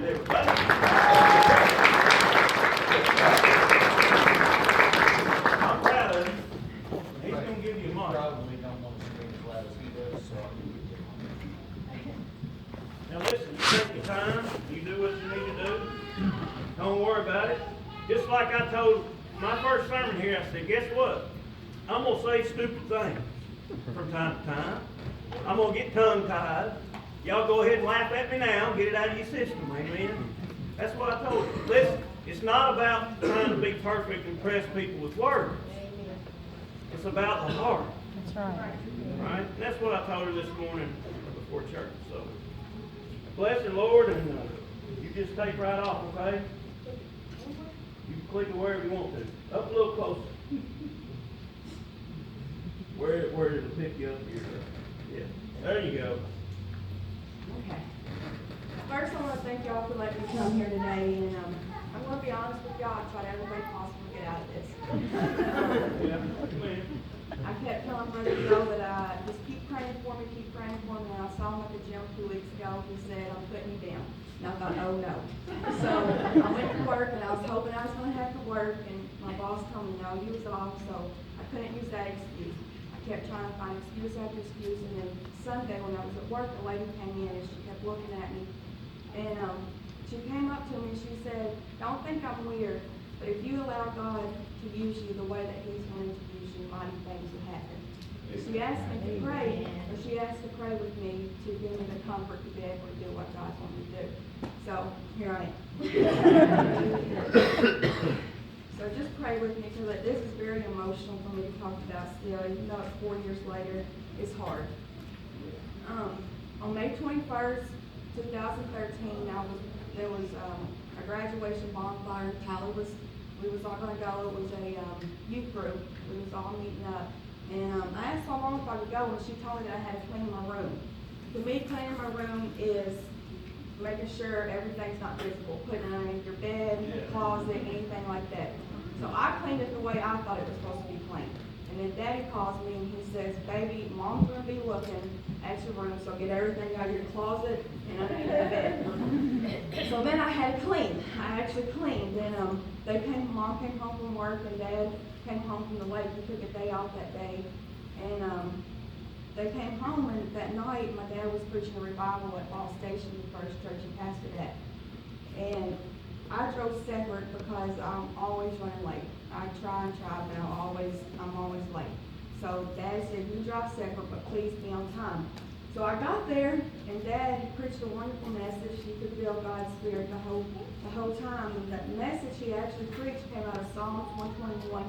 everybody. I'm proud of him. He's going to give you a mark. Probably don't want to scream as loud as he does, so I'll give it to him. Now listen, you take your time, you do what you need to do. Don't worry about it. Just like I told my first sermon here, I said, guess what? I'm going to say stupid things from time to time. I'm going to get tongue-tied. Y'all go ahead and laugh at me now, get it out of your system, amen? That's what I told you. Listen, it's not about trying to be perfect and impress people with words. It's about the heart. That's right. Right? And that's what I told her this morning before church. So, bless her, Lord, and you just take right off, okay? You can click it wherever you want to. Up a little closer. Where did it pick you up here? Yeah. There you go. Okay. First, I want to thank y'all for letting me come here today, and I'm going to be honest with y'all. I tried every way possible to get out of this. Yeah. Come in. I kept telling Brother Joe that just keep praying for me, keep praying for me. And I saw him at the gym 2 weeks ago. He said, I'm putting you down. And I thought, oh no. So I went to work, and I was hoping I was going to have to work, and my boss told me, no, you was off, so I couldn't use that excuse. I kept trying to find excuse after excuse, and then Sunday when I was at work, a lady came in, and she kept looking at me, and she came up to me, and she said, don't think I'm weird, but if you allow God to use you the way that He's wanting to use you, mighty things will happen. She asked me to pray, or she asked to pray with me to give me the comfort to be able to do what God's wanting me to do. So, here I am. So just pray with me, because this is very emotional for me to talk about still, even though it's 4 years later, it's hard. On May 21st, 2013, there was a graduation bonfire. We was all going to go. It was a youth group. We was all meeting up. And I asked my mom if I could go, and she told me that I had to clean my room. To me, cleaning my room is making sure everything's not visible, putting it underneath your bed, closet, anything like that. So I cleaned it the way I thought it was supposed to be cleaned. And then Daddy calls me and he says, baby, Mom's going to be looking at your room, so get everything out of your closet and underneath the bed. So then I had to clean. I actually cleaned. And Mom came home from work, and Dad came home from the lake. He took a day off that day. And they came home, and that night my dad was preaching a revival at Ball Station, the first church he pastored at. And I drove separate because I'm always running late. I try, but I'm always late. So Dad said, you drive separate, but please be on time. So I got there, and Dad preached a wonderful message. You could feel God's Spirit the whole time. And that message he actually preached came out of Psalms 121,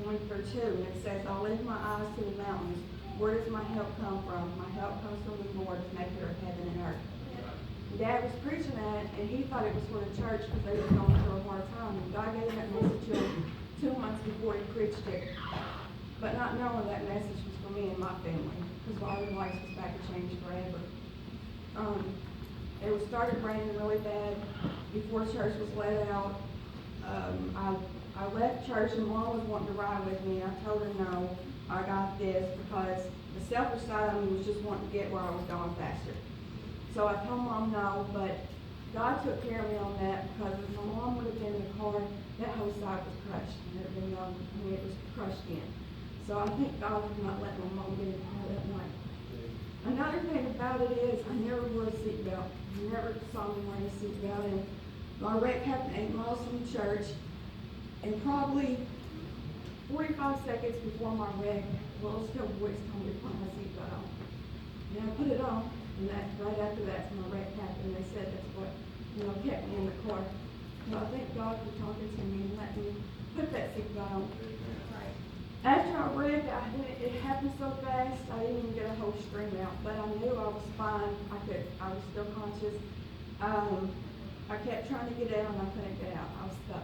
1-2. And it says, I'll lift my eyes to the mountains. Where does my help come from? My help comes from the Lord, maker of heaven and earth. Dad was preaching that, and he thought it was for the church because they were going through a hard time. And God gave that message to him 2 months before he preached it. But not knowing that message was for me and my family, because our lives was back to change forever. It was started raining really bad before church was let out. I left church, and Mom was wanting to ride with me. I told her no, I got this, because the selfish side of me was just wanting to get where I was going faster. So I told Mom no, but God took care of me on that, because if my mom would have been in the car, that whole side was crushed. It was crushed in. So I thank God for not letting my mom get in the car that night. Another thing about it is I never wore a seatbelt. You never saw me wearing a seatbelt. And my wreck happened 8 miles from the church. And probably 45 seconds before my wreck, a little still voice told me to put my seatbelt on. And I put it on. And that right after that, my wreck happened. They said that's what kept me in the car. So I thank God for talking to me and letting me put that seatbelt on. After I wrecked, it happened so fast, I didn't even get a whole scream out. But I knew I was fine. I was still conscious. I kept trying to get out, and I couldn't get out. I was stuck.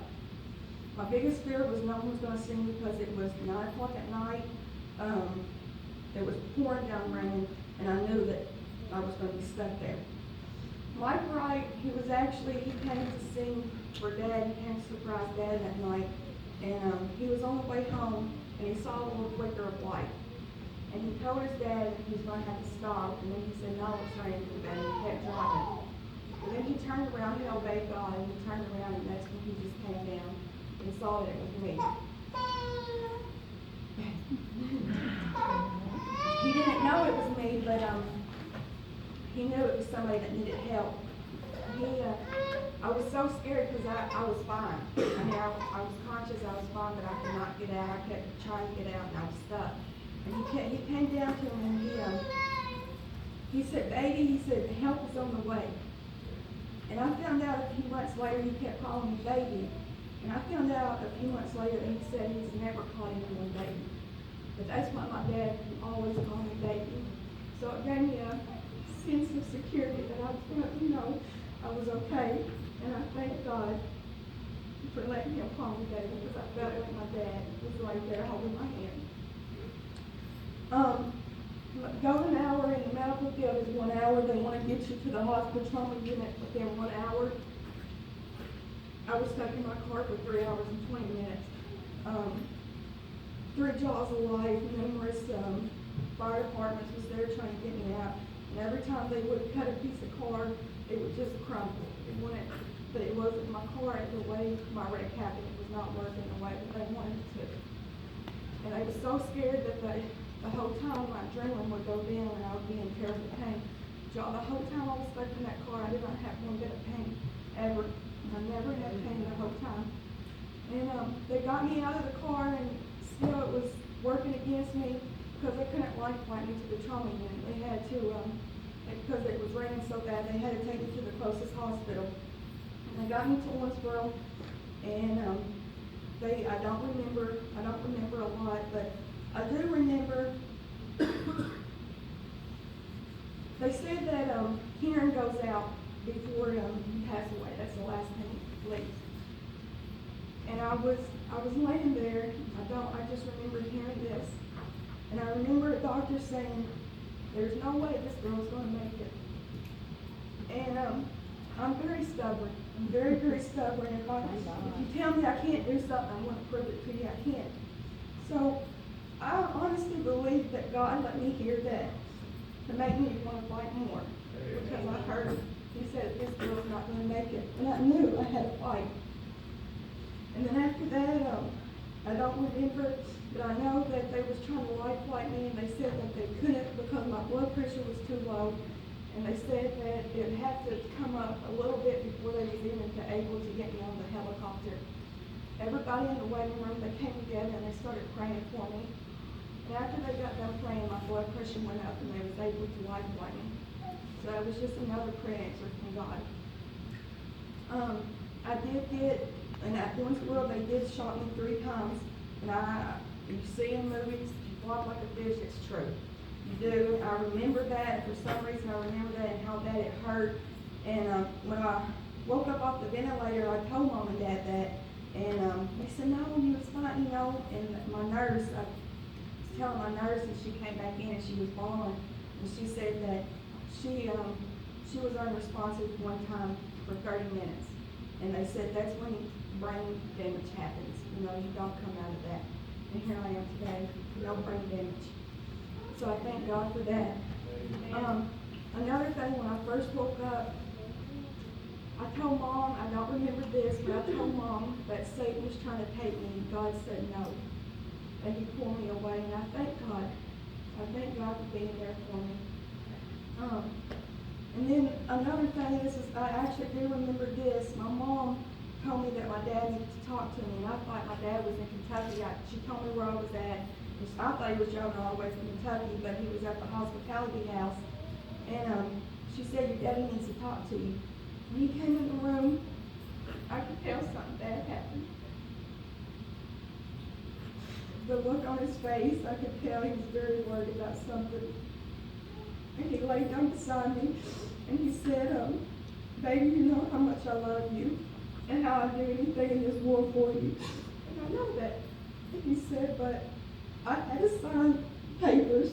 My biggest fear was no one was going to see me, because it was 9 o'clock at night. It was pouring down rain, and I knew that I was going to be stuck there. Mike Wright, he came to sing for Dad. He came to surprise Dad that night. And he was on the way home, and he saw a little flicker of light. And he told his dad he was going to have to stop. And then he said, no, it's raining too bad. And he kept driving. And then he turned around, he obeyed God, and he turned around, and that's when he just came down and saw that it was me. He didn't know it was me, but he knew it was somebody that needed help. I was so scared because I was fine. I mean, I was conscious, I was fine, but I could not get out. I kept trying to get out, and I was stuck. And he came down to me, and he said, "Baby," he said, "help is on the way." And I found out a few months later, he kept calling me baby. And I found out a few months later that he said he's never called anyone baby. But that's why my dad always called me baby. So it gave me a sense of security that I was going to, I was okay. And I thank God for letting him call me baby, because I felt like my dad was right there holding my hand. Going an hour in the medical field is 1 hour. They want to get you to the hospital trauma unit within 1 hour. I was stuck in my car for 3 hours and 20 minutes. 3 jaws of life, numerous fire departments was there trying to get me out. And every time they would cut a piece of car, it would just crumble. But it wasn't my car, the way my red cabinet was not working the way that they wanted it to. And I was so scared that the whole time my adrenaline would go down and I would be in terrible pain. The whole time I was stuck in that car, I did not have one bit of pain, ever. I never had pain the whole time. And they got me out of the car, and still it was working against me because they couldn't lifeline me to the trauma unit. They had to, because it was raining so bad, they had to take me to the closest hospital. And they got me to Owensboro, and I don't remember a lot, but I do remember they said that hearing goes out before you pass away. That's the last thing it leaves. And I was laying there. I just remember hearing this. And I remember a doctor saying, "There's no way this girl's going to make it." And I'm very stubborn. I'm very, very stubborn. If you tell me I can't do something, I'm going to prove it to you I can't. So I honestly believe that God let me hear that to make me want to fight more. Because I heard him. He said, "This girl's not going to make it." And I knew I had to fight. And then after that, I don't remember, but I know that they was trying to lifeline me, and they said that they couldn't because my blood pressure was too low. And they said that it had to come up a little bit before they was even able to get me on the helicopter. Everybody in the waiting room, they came together and they started praying for me. And after they got done praying, my blood pressure went up and they was able to lifeline me. So it was just another prayer answer from God. I did get, and at Owensboro, they did shot me 3 times. And you see in movies, you flop like a fish, it's true. You do. I remember that. For some reason, I remember that and how bad it hurt. And when I woke up off the ventilator, I told Mom and Dad that. And they said, "No, you was fine, And my nurse, I was telling my nurse, and she came back in and she was bawling. And she said that she was unresponsive one time for 30 minutes. And they said that's when brain damage happens. You don't come out of that. And here I am today, no brain damage. So I thank God for that. Another thing, when I first woke up, I told Mom, I don't remember this, but I told Mom that Satan was trying to take me, and God said no. And he pulled me away, and I thank God. I thank God for being there for me. And then another thing is I actually do remember this. My mom told me that my dad needed to talk to me, and I thought my dad was in Kentucky. She told me where I was at. I thought he was driving all the way from Kentucky, but he was at the hospitality house. And she said, "Your daddy needs to talk to you." When he came in the room, I could tell something bad happened. The look on his face, I could tell he was very worried about something. And he laid down beside me, and he said, "Baby, you know how much I love you, and how I'd do anything in this world for you." And I know that. And he said, "But I had to sign papers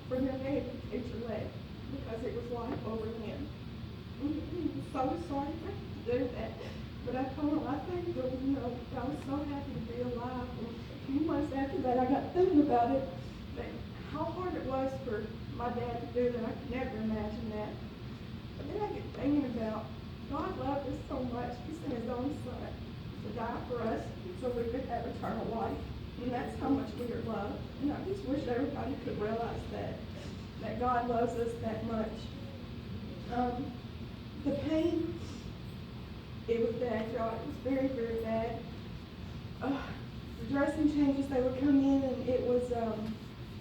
for them to take your leg because it was life over him." And he was so sorry for me to do that. But I told him I thank him, I was so happy to be alive. And a few months after that, I got thinking about it, but how hard it was for my dad to do that. I could never imagine that. But then I get thinking about God loved us so much, He sent His own Son to die for us so we could have eternal life. And that's how much we are loved. And I just wish everybody could realize that God loves us that much. The pain, it was bad, y'all. It was very, very bad. The dressing changes, they would come in and it was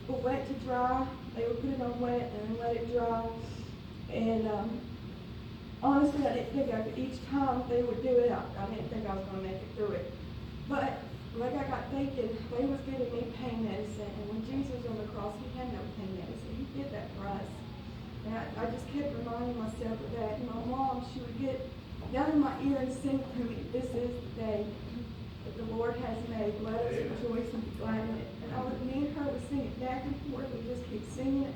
wet to dry. They would put it on wet and then let it dry. And honestly, I didn't think I could, each time they would do it, I didn't think I was going to make it through it. But like I got thinking, they was giving me pain medicine, and when Jesus was on the cross, He had no pain medicine. He did that for us. And I just kept reminding myself of that. And my mom, she would get down in my ear and sing to me, "This is the day that the Lord has made. Let us rejoice and be glad in it." And me and her would sing it back and forth. We just keep singing it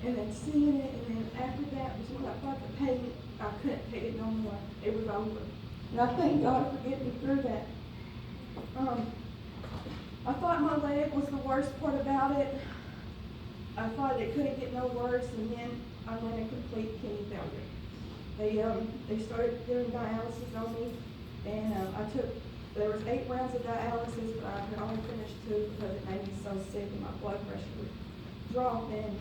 and then singing it. And then after that was when I thought the pain, I couldn't take it no more. It was over. And I thank God for getting me through that. I thought my leg was the worst part about it. I thought it couldn't get no worse, and then I went in complete kidney failure. They started doing dialysis on me, and there was 8 rounds of dialysis, but I could only finish 2 because it made me so sick and my blood pressure would drop. And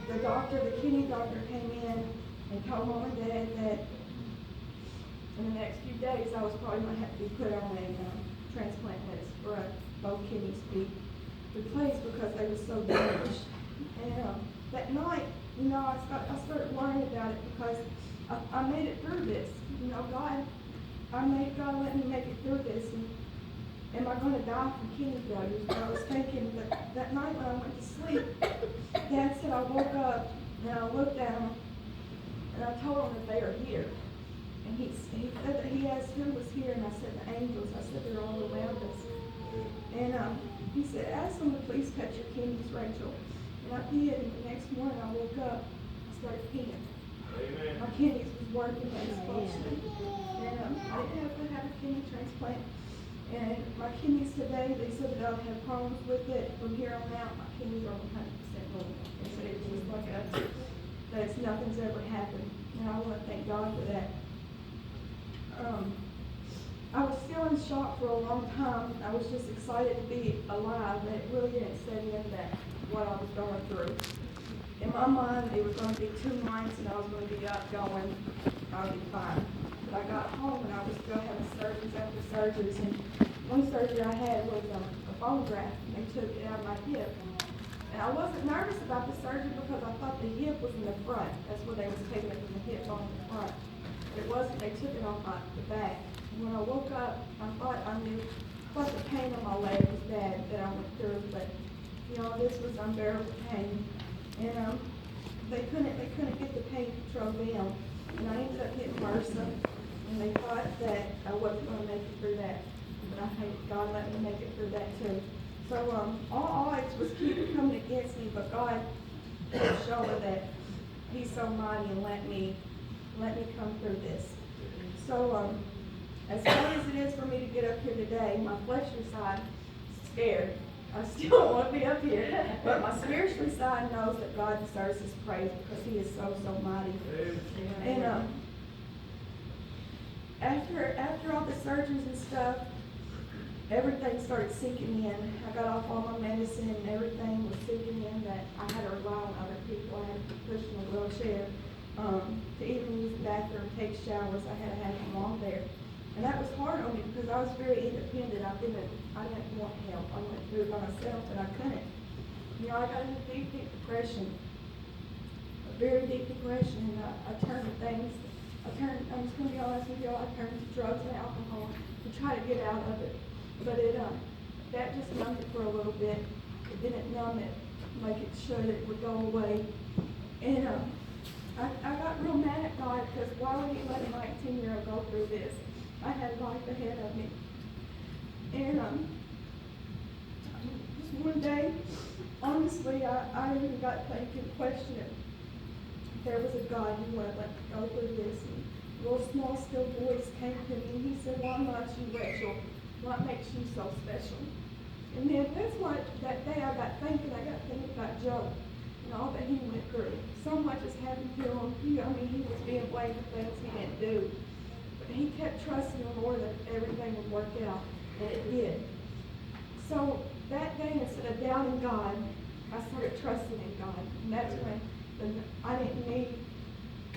the kidney doctor came in and told Mom and Dad that in the next few days I was probably going to have to be put on a transplant list for both kidneys to be replaced because they were so damaged. And that night, I started worrying about it because I made it through this. God let me make it through this. And am I going to die from kidney failure? So I was thinking that night when I went to sleep, Dad said I woke up and I looked at him and I told him that they are here. And he said that he asked who was here, and I said the angels. I said they're all around us. And he said, ask them to please touch your kidneys, Rachel. And I did, and the next morning I woke up, I started peeing. Amen. My kidneys was working as functioning. And I didn't have to have a kidney transplant. And my kidneys today, they said that I would have problems with it. From here on out, my kidneys are 100% normal. They said it's just like nothing's ever happened. And I want to thank God for that. I was still in shock for a long time. I was just excited to be alive, but it really didn't set in that what I was going through. In my mind, it was going to be 2 months, and I was going to be up going, I'll be fine. But I got home, and I was still having surgeries after surgeries, and one surgery I had was a bone graft, and they took it out of my hip. And I wasn't nervous about the surgery because I thought the hip was in the front. That's where they was taking it from the hip on the front. It wasn't, they took it off the back. And when I woke up, I thought the pain on my leg was bad that I went through, but this was unbearable pain. And they couldn't get the pain control down. And I ended up getting MRSA, and they thought that I wasn't going to make it through that. But I think God let me make it through that too. So all odds was keep coming against me, but God showed that He's so mighty and let me come through this. So as hard as it is for me to get up here today, my fleshly side is scared. I still don't want to be up here. But my spiritual side knows that God deserves His praise because He is so mighty. And after all the surgeries and stuff, everything started sinking in. I got off all my medicine and everything was sinking in that I had to rely on other people. I had to be pushed in a wheelchair. To even use the bathroom, take showers, I had to have my mom there. And that was hard on me because I was very independent. I didn't want help. I wanted to do it by myself, and I couldn't. I got into deep depression, a very deep depression, and I turned to things. I'm just going to be honest with y'all, I turned to drugs and alcohol to try to get out of it. But that just numbed it for a little bit. It didn't numb it like it should. It would go away. And I got real mad at God because why would He let a 19-year-old go through this? I had life ahead of me. And just one day, honestly, I even got thinking, questioning if there was a God who would let me go through this. And a little small, still voice came to me, and He said, "Why not you, Rachel? What makes you so special?" And then that day I got thinking about Job and all that he went through. So much has happened to him. He he was being blamed for things he didn't do. But he kept trusting the Lord that everything would work out, and it did. So that day, instead of doubting God, I started trusting in God. And that's when I didn't need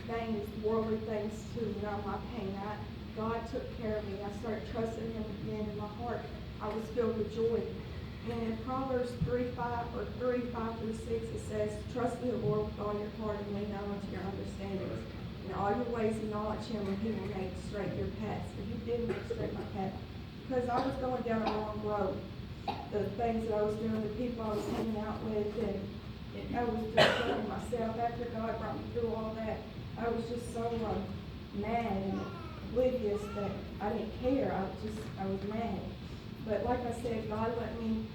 things, worldly things to numb my pain. God took care of me. I started trusting him again in my heart. I was filled with joy. And in Proverbs 3:5-6, it says, trust in the Lord with all your heart and lean not onto your understanding. In all your ways acknowledge him, and he will make straight your paths. And he did make straight my path. Because I was going down a wrong road. The things that I was doing, the people I was hanging out with, and I was destroying myself. After God brought me through all that, I was just so mad and oblivious that I didn't care. I was mad. But like I said, God let me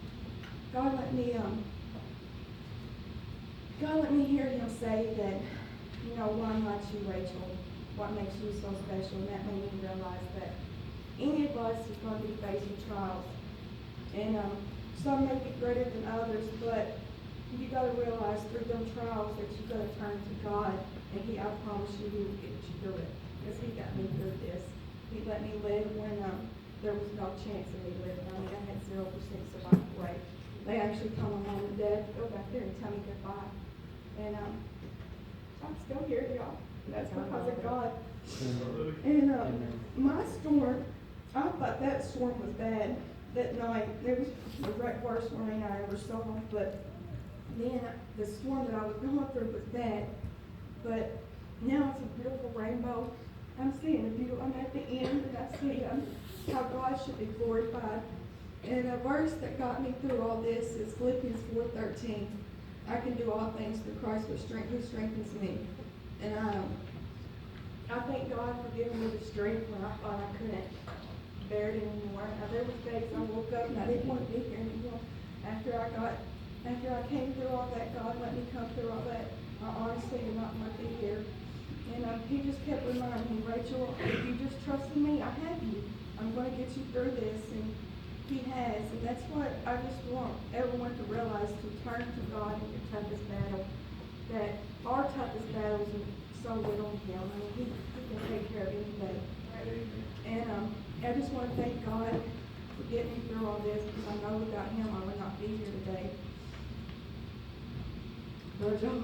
hear him say that, why not you, Rachel? What makes you so special? And that made me realize that any of us is going to be facing trials. And some may be greater than others, but you got to realize through them trials that you got to turn to God, and I promise you, he will get you through it. Because he got me through this. He let me live when there was no chance of me living. I had 0% survival rate. They actually call my mom and dad to go back there and tell me goodbye. And I'm still here, y'all. That's because of God. And my storm, I thought that storm was bad that night. It was the worst rain I ever saw. But then the storm that I was going through was bad. But now it's a beautiful rainbow. I'm seeing a beautiful, I'm at the end, and I see how God should be glorified. And a verse that got me through all this is Philippians 4:13. I can do all things through Christ who strengthens me. And I thank God for giving me the strength when I thought I couldn't bear it anymore. Now, there was days I woke up and I didn't want to be here anymore. After I came through all that, God let me come through all that. I honestly did not want to be here. And he just kept reminding me, Rachel, if you just trust in me, I have you. I'm going to get you through this. And he has. And that's what I just want everyone to realize, to turn to God in your toughest battle. That our toughest battles are so little to him. I mean, he can take care of anything. And I just want to thank God for getting me through all this, because I know without him I would not be here today. Lord, y'all.